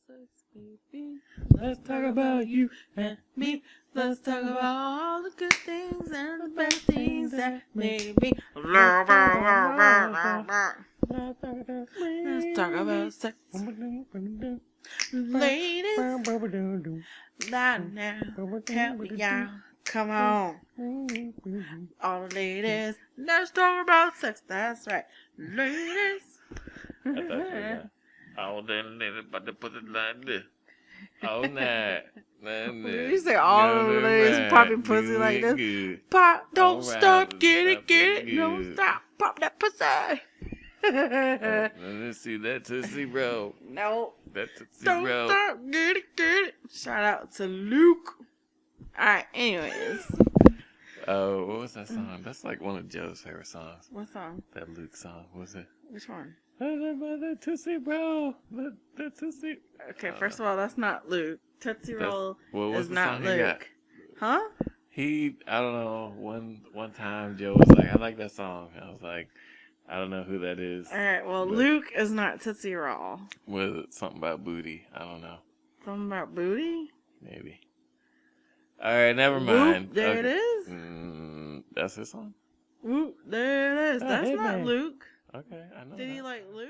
sex, baby. Let's talk about you and me. Let's talk about all the good things and the bad things that may be. Let's talk about sex. Ladies, loud now, help me out. Come on. All the ladies, let's talk about sex. That's right. Ladies. I thought you were all them ladies about to put it like this. All night. You say all the ladies popping pussy like this. Good. Pop, don't right, stop, get it, don't stop, pop that pussy. Let's see that Tootsie Roll. No. That Tootsie Don't Roll. stop, get it. Shout out to Luke. Alright, anyways. Oh, what was that song? That's like one of Joe's favorite songs. What song? That Luke song. What was it? Which one? The Tootsie Roll. The Tootsie. Okay, first of all, that's not Luke. Tootsie Roll is not Luke. Huh? I don't know, one time Joe was like, I like that song. I was like, I don't know who that is. Alright, well, Luke is not Tootsie Roll. Was it something about booty? I don't know. Something about booty? Maybe. Alright, never mind. Whoop, there it is. That's his song? Whoop, there it is. That's not Luke. Okay, I know. Did he like Luke?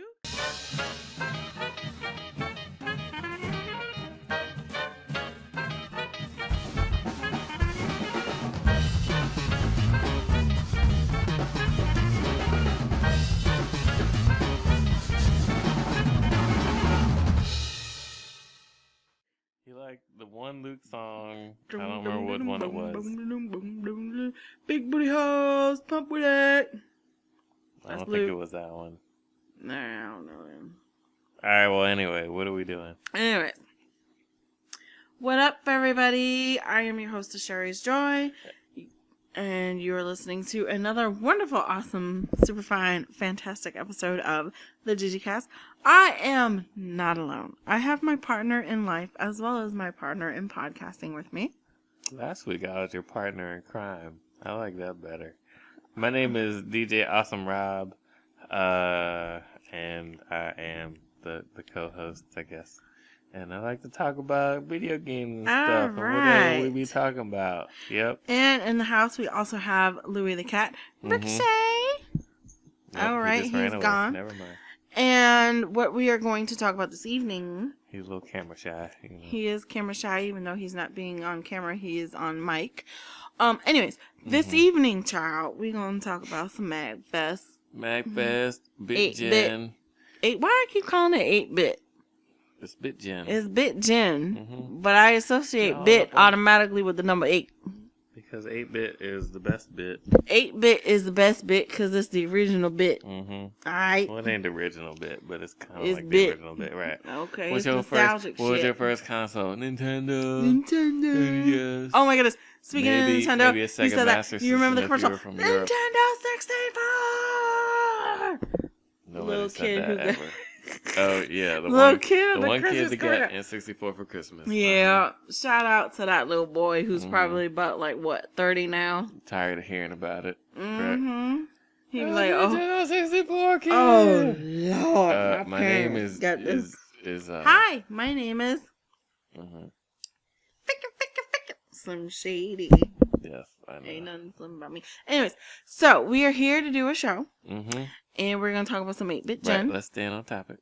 He liked the one Luke song. I don't remember what one it was. Big booty hoes, pump with it. I don't think it was that one. Nah, I don't know him. Alright, well, anyway, what are we doing? Anyway. What up, everybody? I am your host of Sherry's Joy. And you are listening to another wonderful, awesome, super fine, fantastic episode of the GGCast. I am not alone. I have my partner in life as well as my partner in podcasting with me. Last week I was your partner in crime. I like that better. My name is DJ Awesome Rob, and I am the co-host, I guess. And I like to talk about video games and stuff. And whatever we be talking about. Yep. And in the house, we also have Louis the cat. Ricochet. Nope, all right, he's gone. Never mind. And what we are going to talk about this evening. He's a little camera shy. You know. He is camera shy, even though he's not being on camera. He is on mic. Anyways, this evening, child, we're going to talk about some MAGFest. MAGFest, BitGen. Why I keep calling it 8-bit? It's BitGen. It's BitGen. But I associate bit automatically with the number 8. Because 8-bit is the best bit. 8-bit is the best bit because it's the original bit. Alright. Well, it ain't the original bit, but it's kind of like the original bit, right? Okay. What was your first console? Nintendo. Yes. Oh my goodness. Speaking of Nintendo, maybe a Sega Master System. You remember the commercial? Nintendo 64. Nobody said that ever. Oh yeah, the one kid that got N64 for Christmas. Yeah, shout out to that little boy who's probably about 30 now. Tired of hearing about it. He was like, "Oh, 64 kid." Oh Lord, my name is Hi, my name is. Slim Shady. Yes, I know. Ain't nothing slim about me. Anyways, so we are here to do a show. And we're going to talk about some 8-bit gen. Right, let's stand on topic.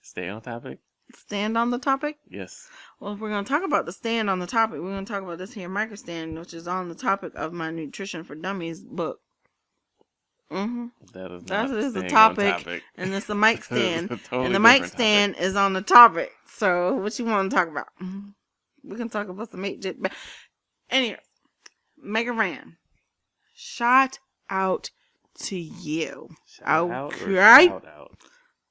Stay on topic. Stand on the topic? Yes. Well, if we're going to talk about the stand on the topic, we're going to talk about this here micro stand, which is on the topic of my Nutrition for Dummies book. That is the topic. And it's the mic stand. Totally and the mic stand is on the topic. So, what you want to talk about? We can talk about some 8-bit. Anyways, Mega Ran. Shout out to you. Shout out or shout out?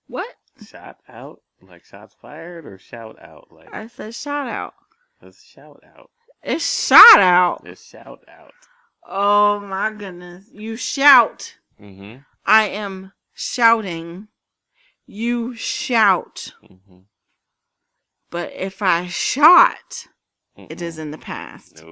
What? Shout out? Like shots fired or shout out? Like I said shout out. Let's shout out. It's shout out. It's shout out. Oh my goodness. You shout. I am shouting. You shout. But if I shot, it is in the past.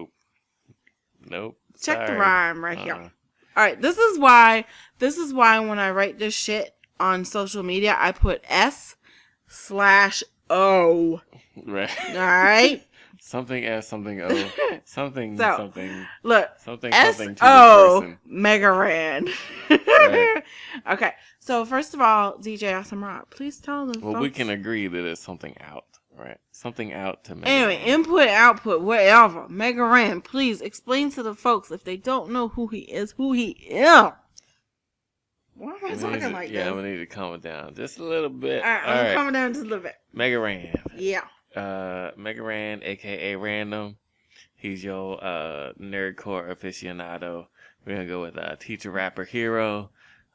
Nope. Check the rhyme right here. All right, this is why when I write this shit on social media, I put S/H O. Right. All right. Something S, something O, something, So, something. Look, something to S-O this person. Megaran. Right. Okay, so first of all, DJ Awesome Rock, please tell them. Well, folks. we can agree that it's something out, right? Something out to Megaran. Anyway, input, output, whatever. Megaran, please explain to the folks if they don't know who he is, who he is. Why am I talking like this? Yeah, I'm gonna need to calm it down just a little bit. I'm calming down just a little bit. Megaran. Yeah. Megaran, aka Random. He's your nerdcore aficionado. We're gonna go with teacher rapper hero.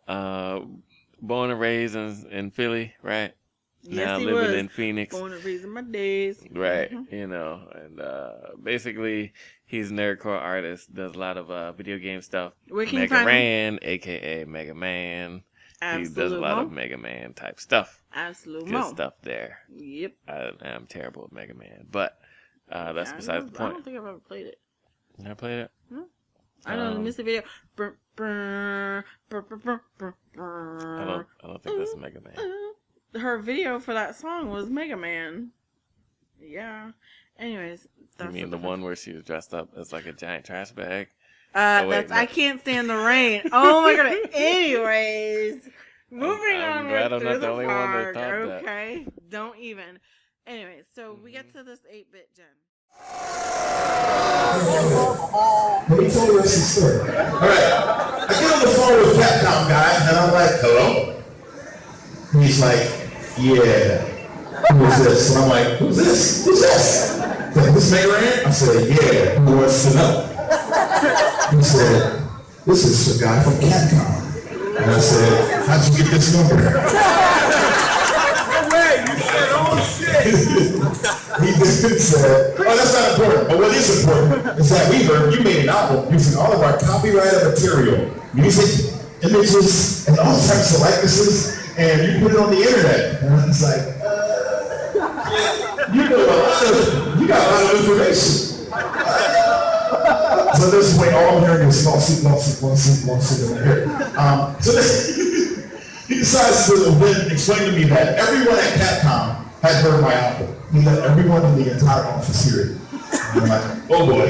Born and raised in Philly, right? Yes, now he living was. in Phoenix. Born and raised in my days. Right, Mm-hmm. you know, and basically he's a nerdcore artist, does a lot of video game stuff. Where can you find him? Megaran, aka Mega Man. Absolute He does a lot of Mega Man type stuff. Absolute Good stuff there. Yep. I'm terrible at Mega Man, but that's besides the point. I don't think I've ever played it. Never played it? I know the music video. I don't think that's Mega Man. Her video for that song was Mega Man. Yeah. Anyways, You mean the one where she was dressed up as like a giant trash bag? I Can't Stand the Rain. Oh my god. Anyways, moving on. I'm glad I'm not the only one that thought that. Okay, don't even. Anyway, so we get to this 8-bit gen. Let me tell you a story. All right, I get on the phone with Capcom guy, and I'm like, "Hello." And he's like, "Yeah, who is this?" And I'm like, "Who's this? Who's this?" He's like, "This Megaran?" I said, "Yeah, who wants to know?" He said, "This is the guy from Capcom." And I said, "How'd you get this number?" No way, you said, "Oh shit." He just said, "Oh, that's not important. But what is important is that we heard you made an album using all of our copyrighted material, music, images, and all types of likenesses, and you put it on the internet." And I was like, you got a lot of information. So this is when all I'm hearing is lawsuit in my ear. So he decides to then explain to me that everyone at Capcom had heard my album. He let everyone in the entire office hear it. And I'm like, oh boy.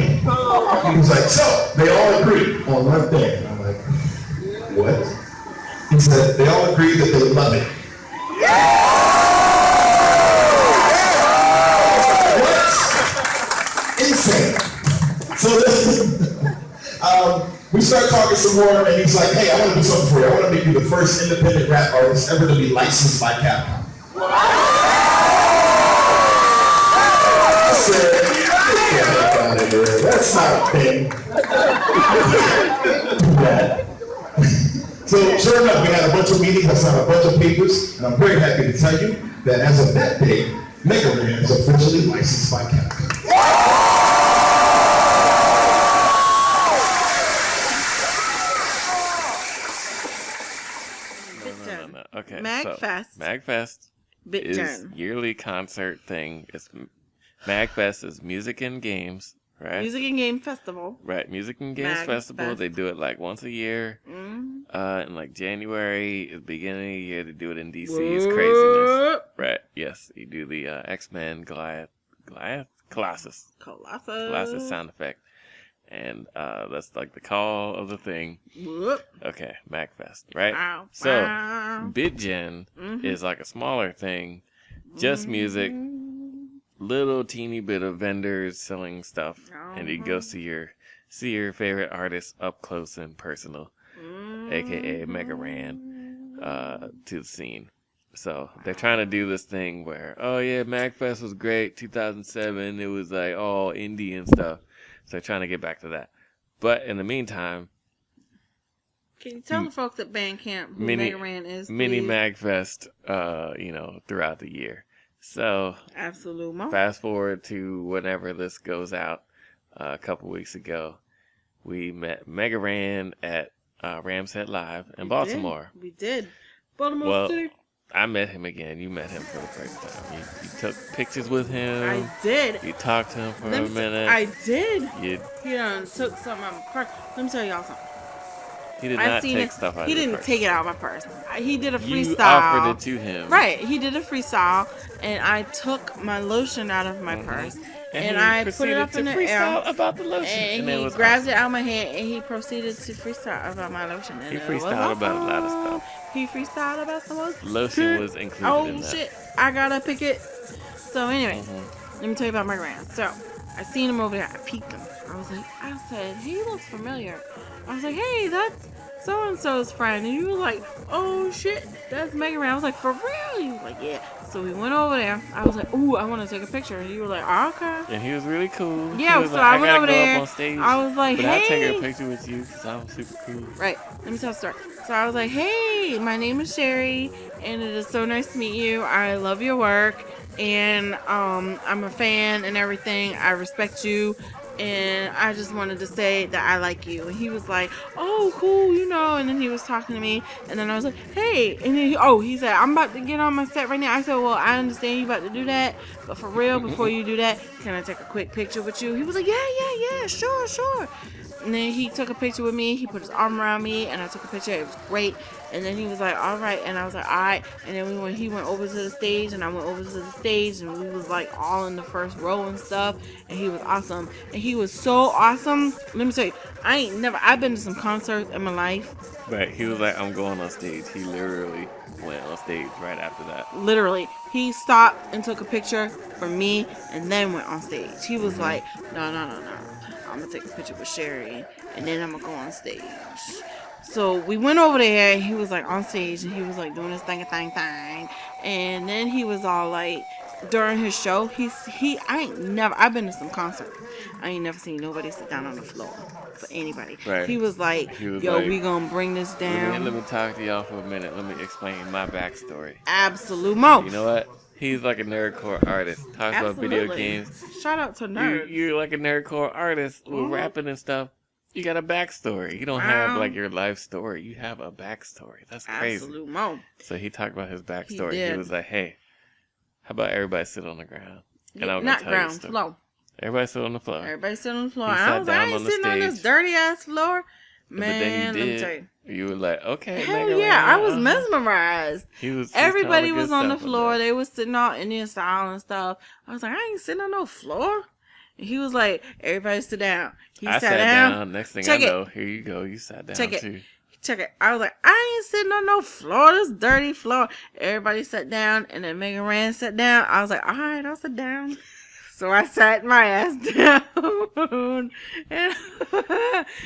He was like, so they all agree on one thing. And I'm like, what? He said, they all agree that they love it. What? Insane. So then, we start talking some more, and he's like, hey, I want to do something for you. I want to make you the first independent rap artist ever to be licensed by Capcom. I said, get the heck out of here. That's not a thing. So sure enough, we had a bunch of meetings, I signed a bunch of papers, and I'm very happy to tell you that as of that day, Megaran is officially licensed by Capcom. No. Okay, MAGFest. So MAGFest is yearly concert thing. MAGFest is music and games, right? Music and Game Festival. Right, Music and Games Festival. They do it like once a year. In like January, at the beginning of the year, they do it in DC. It's craziness. Right, yes. You do the X-Men Colossus sound effect. And that's like the call of the thing. Okay, MAGFest, right? So, BitGen is like a smaller thing, just music, little teeny bit of vendors selling stuff, and you go see your favorite artist up close and personal, aka Megaran, to the scene. So they're trying to do this thing where, oh yeah, MAGFest was great, 2007, it was like all indie and stuff. So they're trying to get back to that. But in the meantime, can you tell the folks at Bandcamp who Megaran is? Mini MAGFest, throughout the year. So, Absolute. Fast forward to whenever this goes out, a couple weeks ago, we met Megaran at Ramset Live in Baltimore. We did. Baltimore City. I met him again. You met him for the first time. You took pictures with him. I did. You talked to him for a minute. I did. You He done took something out of my purse. Let me tell y'all something. He did not take stuff out of your purse. He didn't take it out of my purse. He did a freestyle. You offered it to him. Right. He did a freestyle, and I took my lotion out of my purse, and I put it up in the air. About the lotion. And he grabbed it out of my hand, and he proceeded to freestyle about my lotion. And he freestyled about a lot of stuff. He freestyled about some lotion. Lotion was included in that. Oh, shit. I gotta pick it. So, anyway, let me tell you about my grand. So, I seen him over there. I peeked him. I said, he looks familiar. I was like, hey, that's so-and-so's friend. And you were like, oh, shit, that's Mega Man. I was like, for real? He was like, yeah. So we went over there. I was like, ooh, I want to take a picture. And you were like, oh, okay. And he was really cool. Yeah, so I went over there. On stage, I was like, but hey. I'll take a picture with you because I'm super cool. Right. Let me tell a story. So I was like, hey, my name is Sherry, and it is so nice to meet you. I love your work, and I'm a fan and everything. I respect you. And I just wanted to say that I like you. And he was like, oh, cool, you know. And then he was talking to me. And then I was like, hey. And then he said, I'm about to get on my set right now. I said, well, I understand you about to do that. But for real, before you do that, can I take a quick picture with you? He was like, yeah, sure. And then he took a picture with me. He put his arm around me, and I took a picture. It was great. And then he was like, all right. And I was like, all right. And then he went over to the stage, and I went over to the stage, and we was like all in the first row and stuff. And he was awesome. And he was so awesome. Let me tell you, I've been to some concerts in my life. But he was like, I'm going on stage. He literally went on stage right after that. Literally. He stopped and took a picture for me, and then went on stage. He was like, no. I'm going to take a picture with Sherry, and then I'm going to go on stage. So we went over there, and he was like on stage, and he was like doing his thing. And then he was all like, during his show, I've been to some concerts. I ain't never seen nobody sit down on the floor for anybody. Right. He was like, we going to bring this down. Let me talk to y'all for a minute. Let me explain my backstory. Absolute mo. You know what? He's like a nerdcore artist. Talks about video games. Shout out to nerds. You're like a nerdcore artist with rapping and stuff. You got a backstory. You don't have like your life story. You have a backstory. That's crazy. Absolute mo. So he talked about his backstory. He was like, hey, how about everybody sit on the ground? And I'm not ground, floor. Everybody sit on the floor. Everybody sit on the floor. I was like, I ain't sitting on this dirty ass floor. Man, but then he did. Let me tell you. You were like, okay. Hell yeah, I was mesmerized. Everybody was on the floor. There. They was sitting all Indian style and stuff. I was like, I ain't sitting on no floor. And he was like, everybody sit down. I sat down. Next thing I know, here you go. You sat down too. Check it. I was like, I ain't sitting on no floor. This dirty floor. Everybody sat down, and then Megan Rand sat down. I was like, all right, I'll sit down. So I sat my ass down. And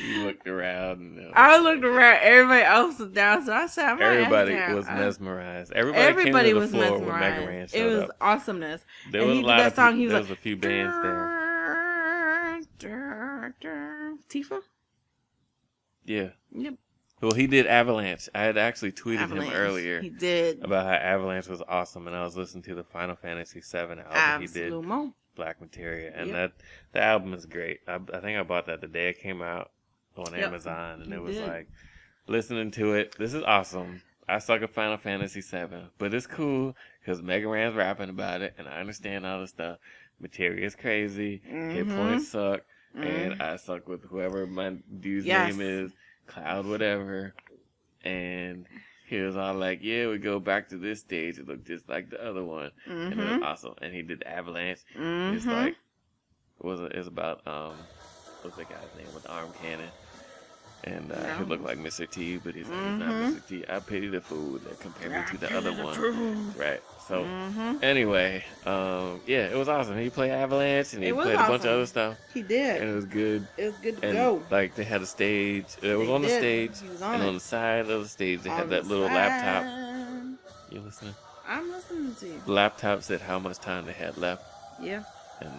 you looked around. I looked around. Everybody else was down. So I sat my ass down. Everybody was mesmerized. Everybody was mesmerized. It was awesomeness. There was a lot of song. There was a few bands there. Tifa? Yeah. Yep. Well, he did Avalanche. I had actually tweeted him earlier. He did. About how Avalanche was awesome, and I was listening to the Final Fantasy VII album he did. Black Materia, and the album is great. I think I bought that the day it came out on Amazon, and it was like listening to it. This is awesome. I suck at Final Fantasy VII, but it's cool because Mega Ran's rapping about it, and I understand all the stuff. Materia is crazy. Hit points suck, and I suck with whoever my dude's name is, Cloud, whatever, and. He was all like, yeah, we go back to this stage. It looked just like the other one. And it was awesome. And he did Avalanche. It's like, it's about, what's that guy's name with the arm cannon? And he looked like Mr. T, but he's like, he's not Mr. T. I pity the fool that compared me to the other one. Right. So, anyway, it was awesome. He played Avalanche, and he played a bunch of other stuff. He did. And it was good. It was good to go. Like, they had a stage. It was on the stage. And on the side of the stage, they had that little laptop. You listening? I'm listening to you. The laptop said how much time they had left. Yeah. And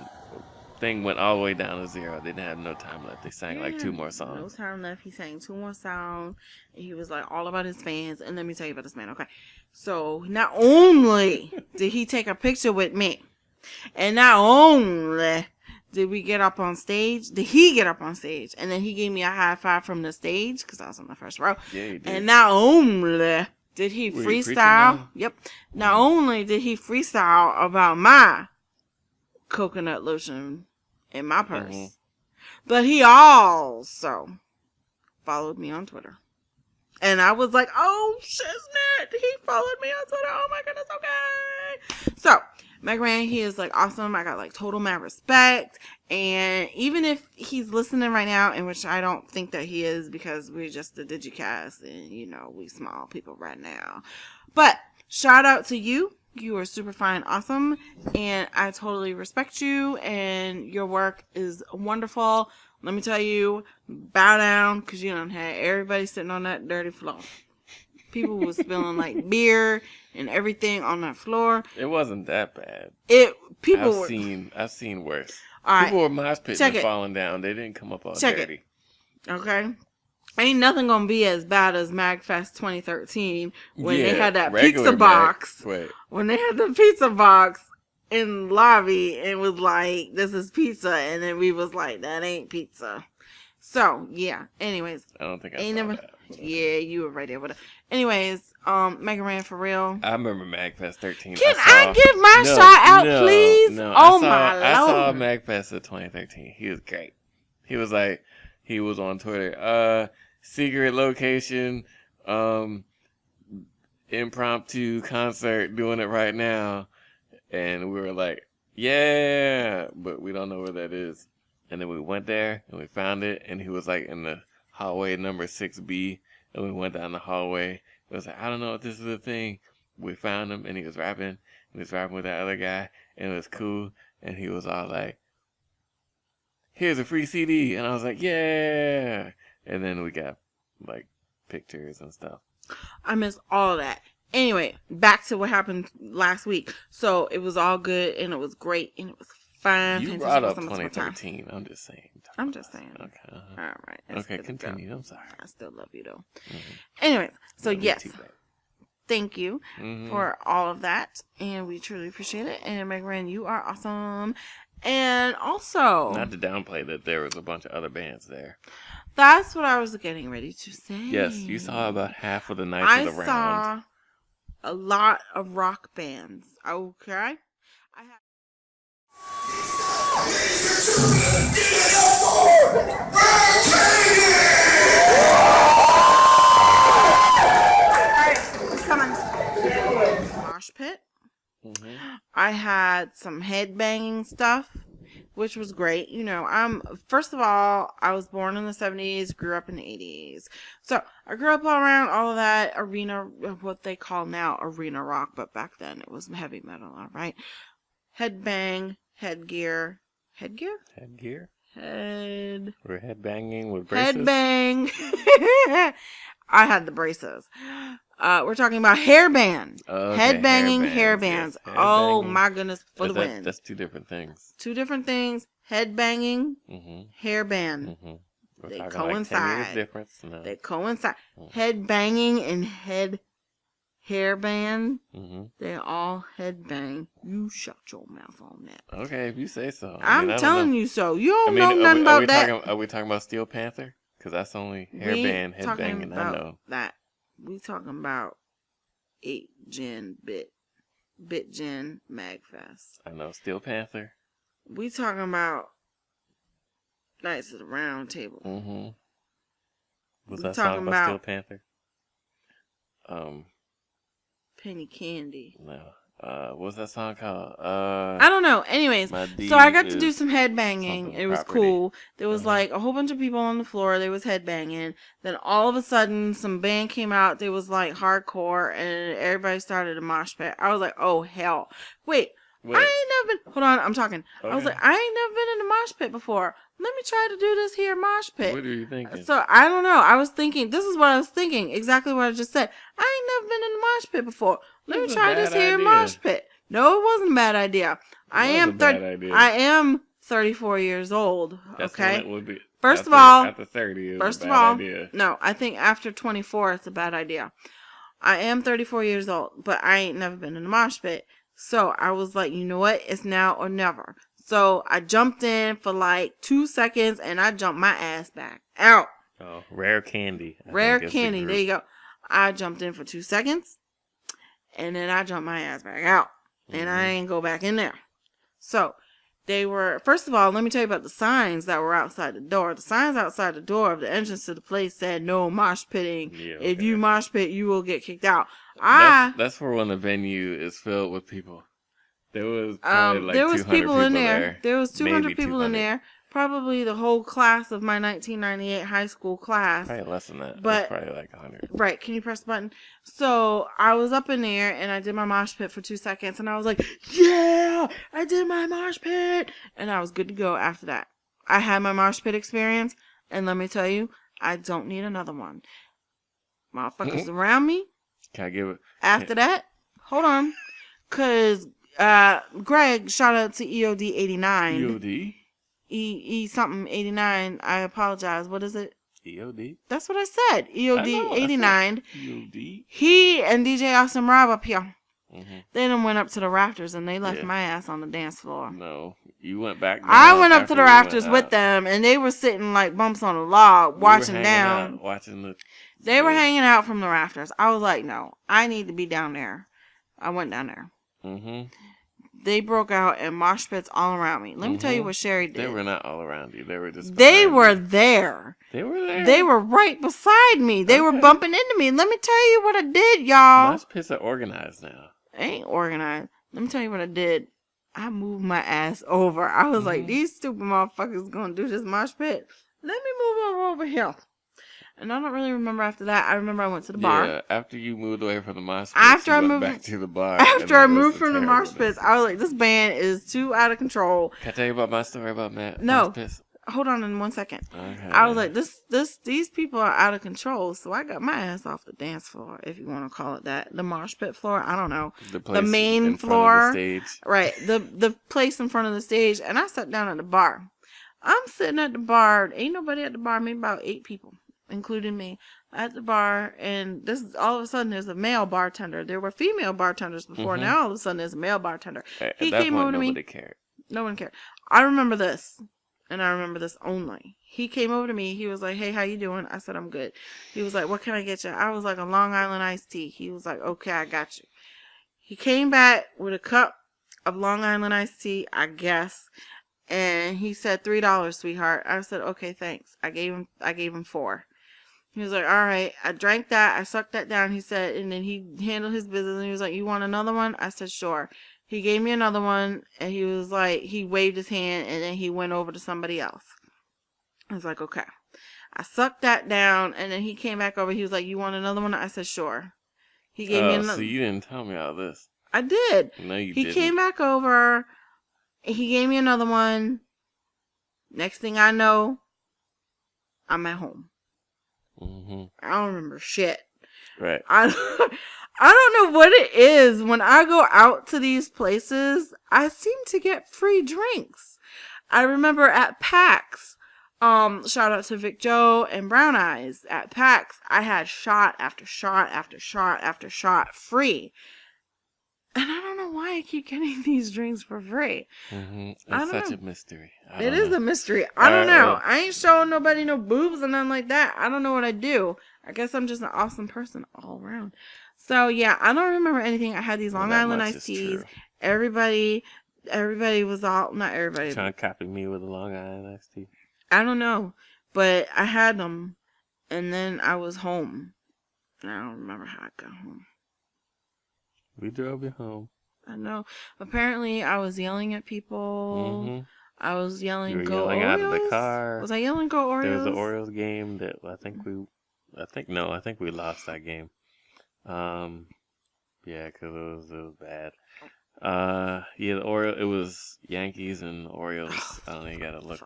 thing went all the way down to 0. They didn't have no time left. They sang like 2 more songs. No time left. He sang 2 more songs. And he was like all about his fans. And let me tell you about this man, okay? So not only did he take a picture with me, and not only did we get up on stage, did he get up on stage, and then he gave me a high five from the stage because I was on the first row. Yeah, he did. And not only did he freestyle, not only did he freestyle about my coconut lotion in my purse, but he also followed me on Twitter. And I was like, oh, shiznit. He followed me on Twitter. Oh, my goodness. Okay. So, Megaran, he is like awesome. I got like total mad respect. And even if he's listening right now, in which I don't think that he is because we're just the Digicast and, you know, we small people right now. But shout out to you. You are super fine, awesome. And I totally respect you. And your work is wonderful. Let me tell you, bow down, because you don't have everybody sitting on that dirty floor. People was spilling like beer and everything on that floor. It wasn't that bad. I've seen worse. All right, people were mosh pitting and falling down. They didn't come up all dirty. Okay. Ain't nothing gonna be as bad as MAGFest 2013 when they had that pizza box. When they had the pizza box in the lobby and was like, this is pizza, and then we was like, that ain't pizza. So yeah, anyways, I don't think I saw that. Yeah, you were right there with it. Anyways, Megaran, for real, I remember MAGFest 13. Can I give my shout out, please? No, oh my lord, I saw MAGFest of 2013. He was great. He was like, he was on Twitter, secret location, impromptu concert, doing it right now. And we were like, yeah, but we don't know where that is. And then we went there and we found it. And he was like in the hallway number 6B. And we went down the hallway. It was like, I don't know if this is a thing. We found him and he was rapping. And he was rapping with that other guy. And it was cool. And he was all like, here's a free CD. And I was like, yeah. And then we got like pictures and stuff. I missed all of that. Anyway, back to what happened last week. So it was all good and it was great and it was fine. You brought up 2013. I'm just saying. Okay. All right. Okay, continue. I'm sorry. I still love you though. Mm-hmm. Anyways, so yes. Thank you for all of that. And we truly appreciate it. And Megaran, you are awesome. And also, not to downplay that there was a bunch of other bands there. That's what I was getting ready to say. Yes, you saw about half of the nights of the round. I saw a lot of rock bands. Okay. Mosh pit. I had some headbanging stuff, which was great. You know, first of all, I was born in the 70s, grew up in the 80s. So I grew up around all of that arena, what they call now arena rock, but back then it was heavy metal, all right? Headbang, headgear. We're headbanging with braces? Headbang. I had the braces. We're talking about hairband. Headbanging hairbands. Yes. Oh my goodness, for the win. That's two different things. Headbanging, hairband. They coincide. Like difference? No. They coincide. Headbanging and hairband. They all headbang. You shut your mouth on that. Okay, if you say so. I'm telling you so. You don't know nothing about that. Are we talking about Steel Panther? Because that's only hairband, headbanging. I know that. We talking about 8-gen BitGen MAGFest. I know Steel Panther. We talking about Knights of the Round Table. Was that song about Steel Panther? Penny Candy. No. What was that song called? I don't know. Anyways, so I got to do some headbanging. It was cool. There was like a whole bunch of people on the floor. They was headbanging. Then all of a sudden, some band came out. They was like hardcore, and everybody started a mosh pit. I was like, oh hell! Wait. I ain't never been. Hold on, I'm talking. Okay. I was like, I ain't never been in a mosh pit before. Let me try to do this here mosh pit. What are you thinking? So I don't know. I was thinking. This is what I was thinking. Exactly what I just said. I ain't never been in a mosh pit before. Let me try this here mosh pit. No, it wasn't a bad idea. I am 34 years old. Okay. It would be. First of all, after 30, idea. No, I think after 24, it's a bad idea. I am 34 years old, but I ain't never been in a mosh pit. So I was like, you know what? It's now or never. So I jumped in for like 2 seconds and I jumped my ass back out. Oh, Rare Candy. Rare Candy. There you go. I jumped in for 2 seconds and then I jumped my ass back out. And I ain't go back in there. So They were, first of all, let me tell you about the signs that were outside the door. The signs outside the door of the entrance to the place said no mosh pitting. Yeah, okay. If you mosh pit, you will get kicked out. That's for when the venue is filled with people. There was probably like 200 people in there. There was 200 people in there. Probably the whole class of my 1998 high school class. Probably less than that. But probably like 100. Right. Can you press the button? So I was up in there and I did my mosh pit for 2 seconds and I was like, yeah, I did my mosh pit. And I was good to go after that. I had my mosh pit experience. And let me tell you, I don't need another one. Motherfuckers around me. Can I give it? After that, hold on. Because Greg, shout out to EOD 89. EOD? E something 89. I apologize. What is it? EOD? That's what I said. EOD 89. EOD? He and DJ Awesome Rob up here. Mm-hmm. They done went up to the rafters and they left my ass on the dance floor. No, you went back. I went up to the rafters with them and they were sitting like bumps on a log, watching down. They were hanging out from the rafters. I was like, no, I need to be down there. I went down there. Mm-hmm. They broke out and mosh pits all around me. Let me tell you what Sherry did. They were not all around you. They were just. They were there. They were there. They were right beside me. They were bumping into me. Let me tell you what I did, y'all. Mosh pits are organized now. Ain't organized. Let me tell you what I did. I moved my ass over. I was like, these stupid motherfuckers gonna do this mosh pit. Let me move over here. And I don't really remember after that. I remember I went to the bar. Yeah, after you moved away from the mosh pits, you went back to the bar. After I moved from the mosh pits, I was like, this band is too out of control. Can I tell you about my story about Matt? No. Hold on in 1 second. Okay. I was like, these people are out of control. So I got my ass off the dance floor, if you want to call it that. The mosh pit floor. I don't know. The main floor. The stage. Right. The place in front of the stage. And I sat down at the bar. I'm sitting at the bar. Ain't nobody at the bar. Maybe about 8 people, including me, at the bar. And this is all of a sudden there's a male bartender. There were female bartenders before. Mm-hmm. Now all of a sudden there's a male bartender. He came over to me. Nobody cared. No one cared. I remember this. And I remember this only. He came over to me. He was like, hey, how you doing? I said, I'm good. He was like, what can I get you? I was like, a Long Island iced tea. He was like, okay, I got you. He came back with a cup of Long Island iced tea, I guess. And he said, $3, sweetheart. I said, okay, thanks. I gave him $4. He was like, all right. I drank that. I sucked that down. He said, and then he handled his business. And he was like, you want another one? I said, sure. He gave me another one, and he was like, he waved his hand, and then he went over to somebody else. I was like, okay. I sucked that down, and then he came back over. He was like, you want another one? I said, sure. He gave me another. So you didn't tell me all this. I did. No, you didn't. He came back over. He gave me another one. Next thing I know, I'm at home. Mm-hmm. I don't remember shit. Right. I don't know what it is. When I go out to these places, I seem to get free drinks. I remember at PAX, shout out to Vic Joe and Brown Eyes. At PAX, I had shot after shot after shot after shot free. And I don't know why I keep getting these drinks for free. Mm-hmm. It's such a mystery. It is a mystery. I don't know. I ain't showing nobody no boobs or nothing like that. I don't know what I do. I guess I'm just an awesome person all around. So, yeah, I don't remember anything. I had these Long Island iced teas. Everybody was all, not everybody. You're trying to copy me with a Long Island iced tea? I don't know. But I had them, and then I was home. I don't remember how I got home. We drove you home. I know. Apparently, I was yelling at people. Mm-hmm. I was yelling, you were go yelling Orioles? Out of the car. Was I yelling, go Orioles? There was an Orioles game that I think we lost that game. Yeah, because it was bad. Yeah, it was Yankees and Orioles. I don't know, you gotta look.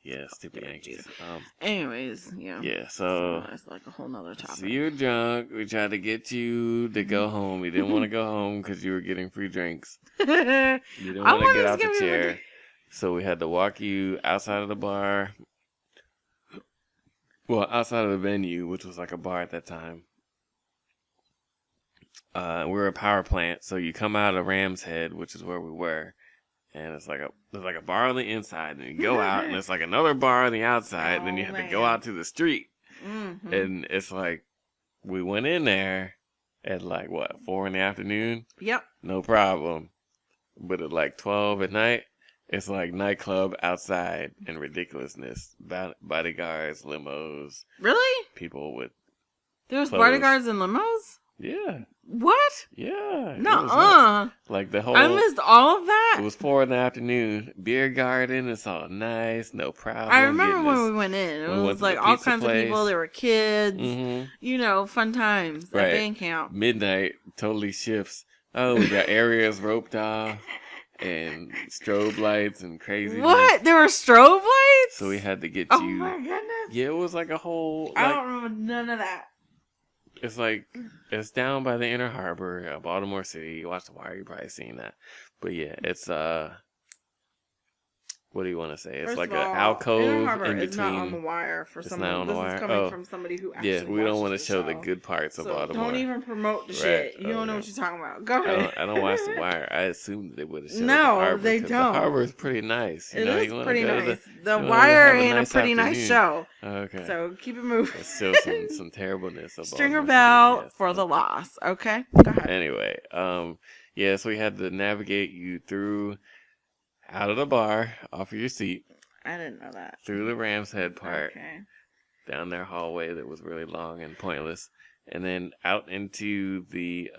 Yeah, stupid Yankees. Anyways, yeah. Yeah, so it's like a whole nother topic. So you were drunk. We tried to get you to go home. You didn't want to go home because you were getting free drinks. You didn't want to get out the chair. So we had to walk you outside of the bar. Well, outside of the venue, which was like a bar at that time. We were a power plant, so you come out of Ram's Head, which is where we were, and there's like a bar on the inside, and you go out, and there's like another bar on the outside, and then you have to go out to the street, and it's like we went in there at like 4 in the afternoon. Yep. No problem, but at like 12 at night, It's like nightclub outside and ridiculousness. Bodyguards, limos. Really? People with There was clothes. bodyguards and limos? Yeah. What? Yeah. No. Like the whole. I missed all of that. It was 4 PM. Beer garden. It's all nice. No problem. I remember when we went in. It was like all kinds of people. There were kids. Mm-hmm. You know, fun times at band camp. Midnight totally shifts. Oh, we got areas roped off and strobe lights and crazy. What? There were strobe lights? So we had to get Oh you. my goodness. Yeah, it was like a whole. I don't remember none of that. It's like, it's down by the Inner Harbor, Baltimore City. You watch The Wire, you probably seen that. But yeah, it's, what do you want to say? It's First like of all, an alcove Inner Harbor in is between. not on The Wire for It's someone. not on The This Wire? is coming Oh. from somebody who actually Yeah, we don't want to watches show the the show. good parts of So Baltimore. don't even promote the shit. You don't know Okay. what you're talking about. Go ahead. I don't watch The Wire. I assumed they would have shown No, the harbor. they 'cause don't. The harbor is pretty nice. It know, is you wanna pretty go to nice. The you wanna Wire have a ain't nice a pretty nice afternoon. show. Okay. So keep it moving. Let's show some terribleness of Stringer Baltimore bell City, yes. for the loss. Okay? Go ahead. Anyway, yeah, so we had to navigate you through, out of the bar, off of your seat, I didn't know that. through the Ram's Head part, Okay. down their hallway that was really long and pointless, and then out into the,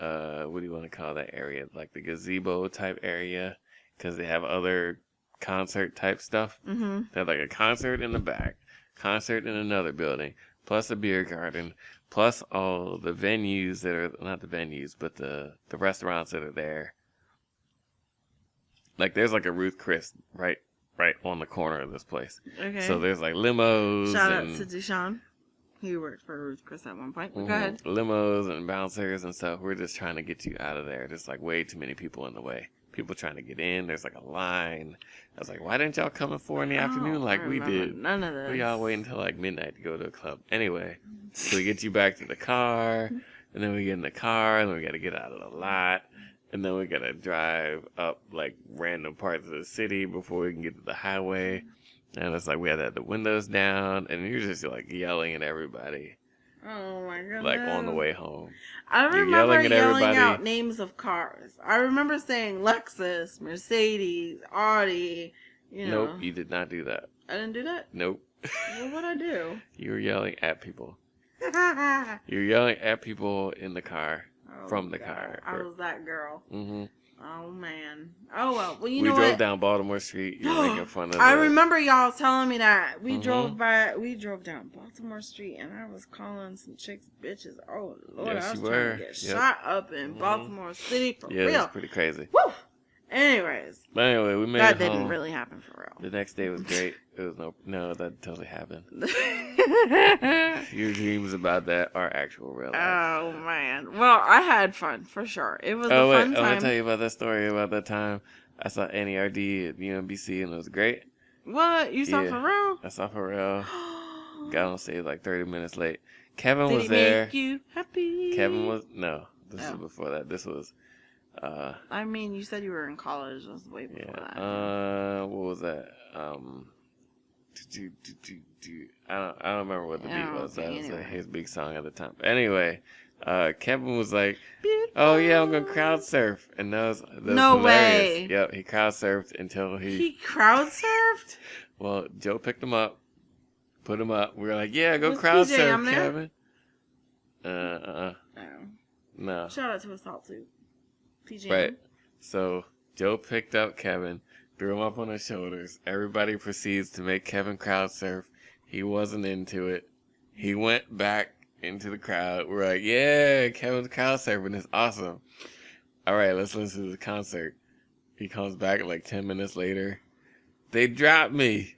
what do you want to call that area? Like the gazebo type area, because they have other concert type stuff. Mm-hmm. They have like a concert in the back, concert in another building, plus a beer garden, plus all the venues that are, not the venues, but the restaurants that are there. Like there's like a Ruth Chris right on the corner of this place. Okay. So there's like limos. Shout out and, to Deshaun. He worked for Ruth Chris at one point. Go mhm, ahead. limos and bouncers and stuff. We're just trying to get you out of there. There's like way too many people in the way. People trying to get in. There's like a line. I was like, why didn't y'all come at 4 PM like we did? None of this. We all wait until like midnight to go to a club. Anyway, so we get you back to the car, and then we get in the car, and then we got to get out of the lot, and then we got to drive up like random parts of the city before we can get to the highway. And it's like we had to have the windows down, and you're just like yelling at everybody, Oh my goodness. like on the way home. I You're remember yelling at everybody. out names of cars. I remember saying Lexus, Mercedes, Audi. You know. Nope, you did not do that. I didn't do that. Nope. Well, what'd I do? You were yelling at people. You're yelling at people in the car, Oh, from the God. car. I was that girl. Mm-hmm. Oh man. Oh well. Well, you We know drove what? down Baltimore Street. You're making fun of I the- remember y'all telling me that we Mhm. drove down Baltimore Street, and I was calling some chicks bitches. Oh Lord, Yes, I was you trying were. to get Yep. shot up in Mhm. Baltimore City for Yeah, it real. was pretty crazy. Woo. Anyways, But anyway, we made that it didn't home. really happen for The next day was great. It was no, that totally happened. real. Your dreams about that are actual real life. Oh man. Well, I had fun for sure. It was a Oh wait, fun I want time. to tell you about that story about that time I saw NERD at UMBC and it was great. What you saw Yeah. for real? I saw for real. Got on stage like 30 minutes late. Kevin Did was he there. make you happy? Kevin was no. This Oh. was before that. This was. I mean, you said you were in college. That was way before Yeah. that. What was that? I don't remember what the beat was. That was anyway. his big song at the time. But anyway, Kevin was like, Beautiful. "Oh yeah, I'm gonna crowd surf," and that was No hilarious. way. Yep, he crowd surfed until He crowd surfed? Well, Joe picked him up, put him up. We were like, "Yeah, go Was crowd PJ surf, on there? Kevin." Oh. No. Shout out to Assault Suit. PJ. Right. So Joe picked up Kevin, threw him up on his shoulders. Everybody proceeds to make Kevin crowd surf. He wasn't into it. He went back into the crowd. We're like, yeah, Kevin's crowd surfing is awesome. All right, let's listen to the concert. He comes back like 10 minutes later. They dropped me.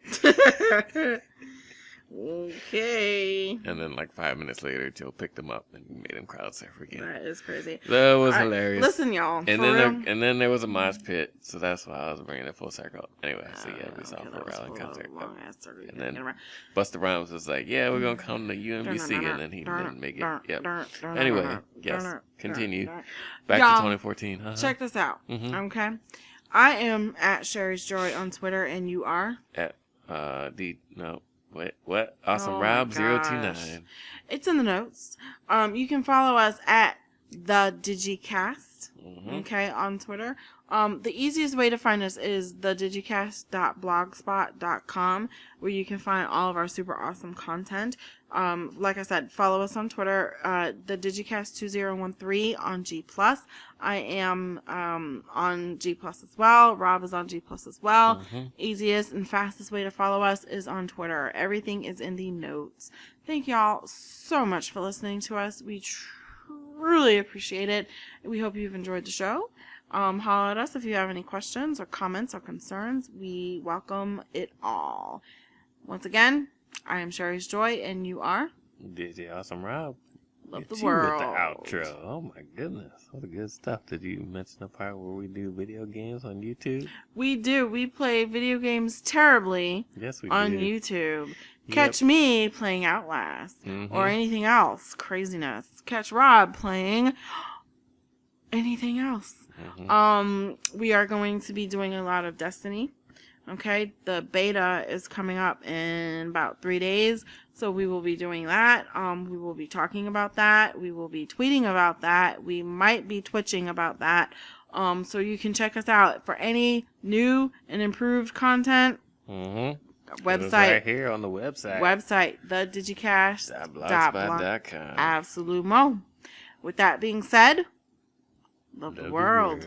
Okay. And then like 5 minutes later, Joe picked him up and made him crowd surf again. That is crazy. That was All right, hilarious. Listen, y'all. And for then real. there, there was a mosh pit, so that's why I was bringing it full circle. Anyway, so yeah, we saw Okay, that was Pharrell in full of concert. long-ass story. And then Get around. Busta Rhymes was like, "Yeah, we're gonna come to UMBC," and then he didn't make it. Yep. Anyway, yes, continue. Back Y'all, to 2014. Uh-huh. Check this out. Mhm. Okay. I am at Sherry's Joy on Twitter, and you are? At Awesome Oh Rob my 029. It's in the notes. You can follow us at the Digicast, okay, on Twitter. The easiest way to find us is the digicast.blogspot.com, where you can find all of our super awesome content. Like I said, follow us on Twitter, the Digicast2013 on G+. I am on G+ as well. Rob is on G+ as well. Easiest and fastest way to follow us is on Twitter. Everything is in the notes. Thank y'all so much for listening to us. We truly appreciate it. We hope you've enjoyed the show. Holler at us if you have any questions or comments or concerns. We welcome it all. Once again, I am Sherry's Joy, and you are? DJ Awesome Rob. Love the Get world. You with the outro. Oh my goodness. What a good stuff. Did you mention the part where we do video games on YouTube? We do. We play video games terribly on YouTube. Catch me playing Outlast or anything else. Craziness. Catch Rob playing anything else. We are going to be doing a lot of Destiny. Okay, the beta is coming up in about 3 days, so we will be doing that. We will be talking about that. We will be tweeting about that. We might be twitching about that. So you can check us out for any new and improved content. Website right here on the website. thedigicast.blogspot.com. Absolumo. With that being said, love the world.